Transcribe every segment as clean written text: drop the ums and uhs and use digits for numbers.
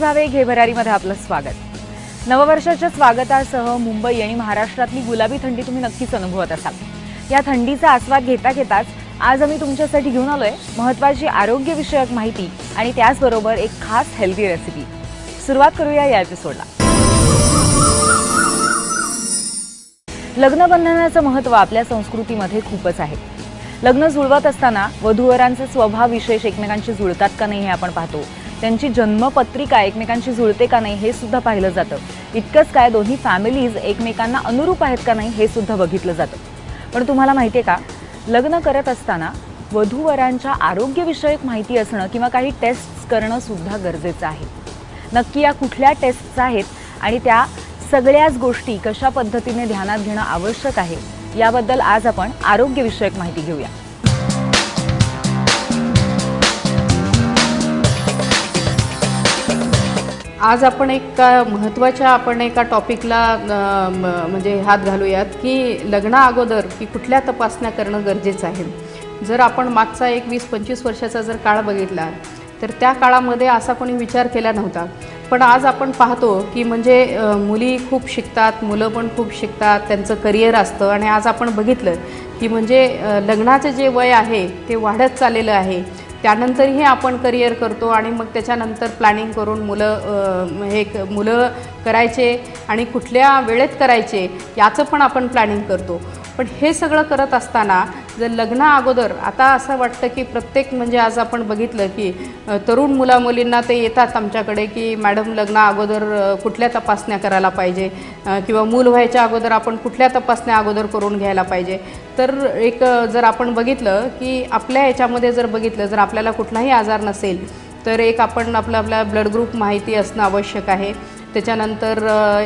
भावे घे भरारीमध्ये आपलं स्वागत। नववर्षाच्या स्वागतासह मुंबई आणि महाराष्ट्रातली गुलाबी थंडी तुम्ही नक्कीच अनुभवत असाल। या थंडीचा आस्वाद घेता घेताच आज आम्ही तुमच्यासाठी घेऊन आलोय महत्त्वाची आरोग्य विषयक माहिती आणि त्याचबरोबर एक खास हेल्दी रेसिपी। सुरुवात करूया या एपिसोडला। लग्नबंधनाचं महत्त्व आपल्या संस्कृतीमध्ये खूपच आहे। लग्न जुळवत असताना वधूवरांचे स्वभाव विशेष एकमेकांशी जुळतात का नाही हे आपण पाहतो। त्यांची जन्मपत्रिका एकमेकांशी जुळते का नाही हे सुद्धा पाहिलं जातं। इतकंच काय दोन्ही फॅमिलीज एकमेकांना अनुरूप आहेत का नाही हे सुद्धा बघितलं जातं। पण तुम्हाला माहिती आहे का, लग्न करत असताना वधूवरांच्या आरोग्यविषयक माहिती असणं किंवा काही टेस्ट्स करणं सुद्धा गरजेचं आहे। नक्की या कुठल्या टेस्ट्स आहेत आणि त्या सगळ्याच गोष्टी कशा पद्धतीने ध्यानात घेणं आवश्यक आहे याबद्दल आज आपण आरोग्यविषयक माहिती घेऊया। आज आपण एका महत्त्वाच्या एका टॉपिकला म्हणजे हात घालूयात की लग्ना अगोदर की कुठल्या तपासण्या करणं गरजेचं आहे। जर आपण मागचा एक 20-25 वर्षाचा जर काळ बघितला तर त्या काळामध्ये असा कोणी विचार केला नव्हता। पण आज आपण पाहतो की म्हणजे मुली खूप शिकतात, मुलं पण खूप शिकतात, त्यांचं करिअर असतं आणि आज आपण बघितलं की म्हणजे लग्नाचं जे वय आहे ते वाढत चाललेलं आहे। त्यानंतरही आपण करिअर करतो आणि मग त्याच्यानंतर प्लॅनिंग करून मुलं करायचे आणि कुठल्या वेळेत करायचे याचं पण आपण प्लॅनिंग करतो। पण हे सगळं करत असताना जर लग्ना अगोदर आता असं वाटतं की प्रत्येक म्हणजे आज आपण बघितलं की तरुण मुलामुलींना ते येतात आमच्याकडे की मॅडम लग्ना अगोदर कुठल्या तपासण्या करायला पाहिजे किंवा मूल व्हायच्या अगोदर आपण कुठल्या तपासण्या अगोदर करून घ्यायला पाहिजे। तर एक जर आपण बघितलं की आपल्या याच्यामध्ये जर बघितलं जर आपल्याला कुठलाही आजार नसेल तर एक आपण आपला ब्लड ग्रुप माहिती असणं आवश्यक आहे। त्याच्यानंतर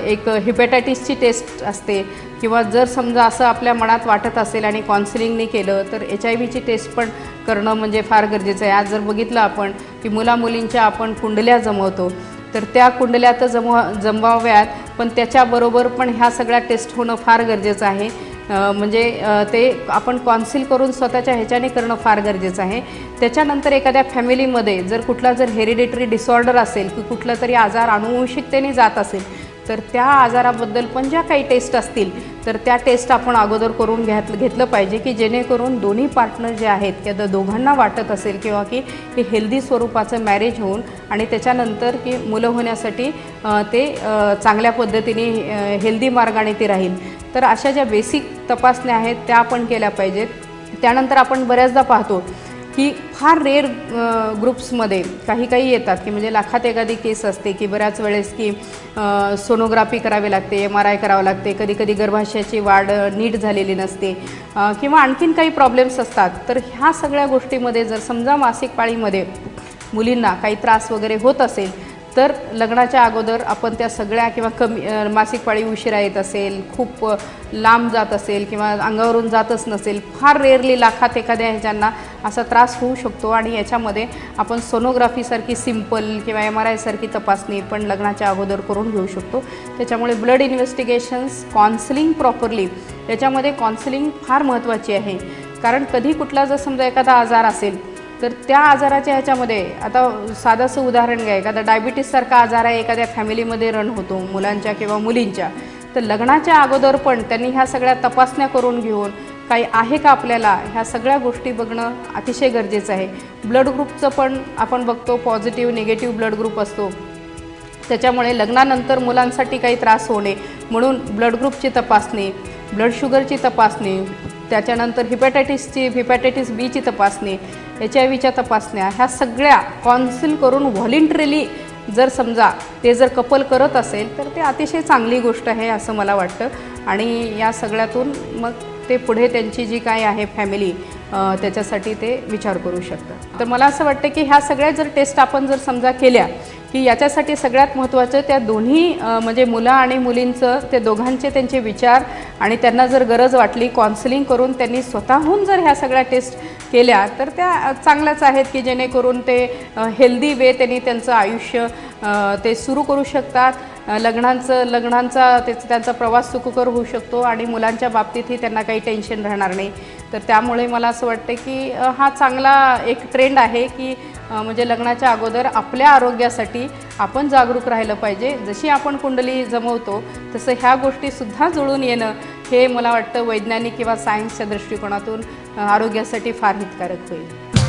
एक हेपॅटायटिसची टेस्ट असते किंवा जर समजा असं आपल्या मनात वाटत असेल आणि काउन्सिलिंगने केलं तर HIV ची टेस्ट पण करणं म्हणजे फार गरजेचं आहे। आज जर बघितलं आपण की मुलींच्या आपण कुंडल्या जमवतो तर त्या कुंडल्या तर जमवाव्यात, पण त्याच्याबरोबर पण ह्या सगळ्या टेस्ट होणं फार गरजेचं आहे। म्हणजे ते आपण काउन्सिल करून स्वतःच्या ह्याच्याने करणं फार गरजेचं आहे। त्याच्यानंतर एखाद्या फॅमिलीमध्ये जर कुठला जर हेरिडिटरी डिसऑर्डर असेल की कुठला तरी आजार अनुवंशिकतेने जात असेल तर त्या आजाराबद्दल पण ज्या काही टेस्ट असतील तर त्या टेस्ट आपण अगोदर करून घेतलं पाहिजे की जेणेकरून दोन्ही पार्टनर जे आहेत त्या दोघांना वाटत असेल किंवा की हे हेल्दी स्वरूपाचं मॅरेज होऊन आणि त्याच्यानंतर की मुलं होण्यासाठी ते चांगल्या पद्धतीने हेल्दी मार्गाने ते राहील। तर अशा ज्या बेसिक तपासण्या आहेत त्या आपण केल्या पाहिजेत। त्यानंतर आपण बऱ्याचदा पाहतो की फार रेअर ग्रुप्समध्ये काही येतात की म्हणजे लाखात एखादी केस असते की बऱ्याच वेळेस की सोनोग्राफी करावी लागते, MRI करावं लागते, कधी गर्भाशयाची वाढ नीट झालेली नसते किंवा आणखीन काही प्रॉब्लेम्स असतात। तर ह्या सगळ्या गोष्टीमध्ये जर समजा मासिक पाळीमध्ये मुलींना काही त्रास वगैरे होत असेल तर लग्नाच्या अगोदर आपण त्या सगळ्या किंवा कमी मासिक पाळी उशिरा येत असेल, खूप लांब जात असेल किंवा अंगावरून जातच नसेल, फार रेअरली लाखात एखाद्या ह्याच्यांना असा त्रास होऊ शकतो आणि याच्यामध्ये आपण सोनोग्राफीसारखी सिम्पल किंवा MRI सारखी तपासणी पण लग्नाच्या अगोदर करून घेऊ शकतो। त्याच्यामुळे ब्लड इन्व्हेस्टिगेशन्स, काउन्सिलिंग प्रॉपरली, याच्यामध्ये काउन्सिलिंग फार महत्त्वाची आहे। कारण कधी कुठला जर समजा एखादा आजार असेल तर त्या आजाराच्या ह्याच्यामध्ये आता साधंसं उदाहरण घ्या, एखादा डायबिटीससारखा आजार आहे एखाद्या फॅमिलीमध्ये रन होतो मुलांच्या किंवा मुलींच्या, तर लग्नाच्या अगोदर पण त्यांनी ह्या सगळ्या तपासण्या करून घेऊन काही आहे का आपल्याला ह्या सगळ्या गोष्टी बघणं अतिशय गरजेचं आहे। ब्लड ग्रुपचं पण आपण बघतो पॉझिटिव्ह निगेटिव्ह ब्लड ग्रुप असतो। त्याच्यामुळे लग्नानंतर मुलांसाठी काही त्रास होणे म्हणून ब्लड ग्रुपची तपासणी, ब्लड शुगरची तपासणी, त्याच्यानंतर हेपॅटायटिस B ची तपासणी, HIVच्या तपासण्या, ह्या सगळ्या काउन्सिल करून व्हॉलंटरीली जर समजा ते जर कपल करत असेल तर ते अतिशय चांगली गोष्ट आहे असं मला वाटतं। आणि या सगळ्यातून मग ते पुढे त्यांची जी काय आहे फॅमिली त्याच्यासाठी ते विचार करू शकतात। तर मला असं वाटतं की ह्या सगळ्या जर टेस्ट आपण जर समजा केल्या की याच्यासाठी सगळ्यात महत्त्वाचं त्या दोन्ही म्हणजे मुलं आणि मुलींचं ते दोघांचे त्यांचे विचार आणि त्यांना जर गरज वाटली काउन्सिलिंग करून त्यांनी स्वतःहून जर ह्या सगळ्या टेस्ट केल्या तर त्या चांगल्याच आहेत की जेणेकरून ते हेल्दी वे त्यांनी त्यांचं आयुष्य ते सुरू करू शकतात। लग्नांचा त्यांचा प्रवास सुखकर होऊ शकतो आणि मुलांच्या बाबतीतही त्यांना काही टेन्शन राहणार नाही। तर त्यामुळे मला असं वाटतं की हा चांगला एक ट्रेंड आहे की म्हणजे लग्नाच्या अगोदर आपल्या आरोग्यासाठी आपण जागरूक राहिलं पाहिजे. जशी आपण कुंडली जमवतो तसं ह्या गोष्टीसुद्धा जुळून येणं हे मला वाटतं वैज्ञानिक किंवा सायन्सच्या दृष्टिकोनातून आरोग्यासाठी फार हितकारक होईल.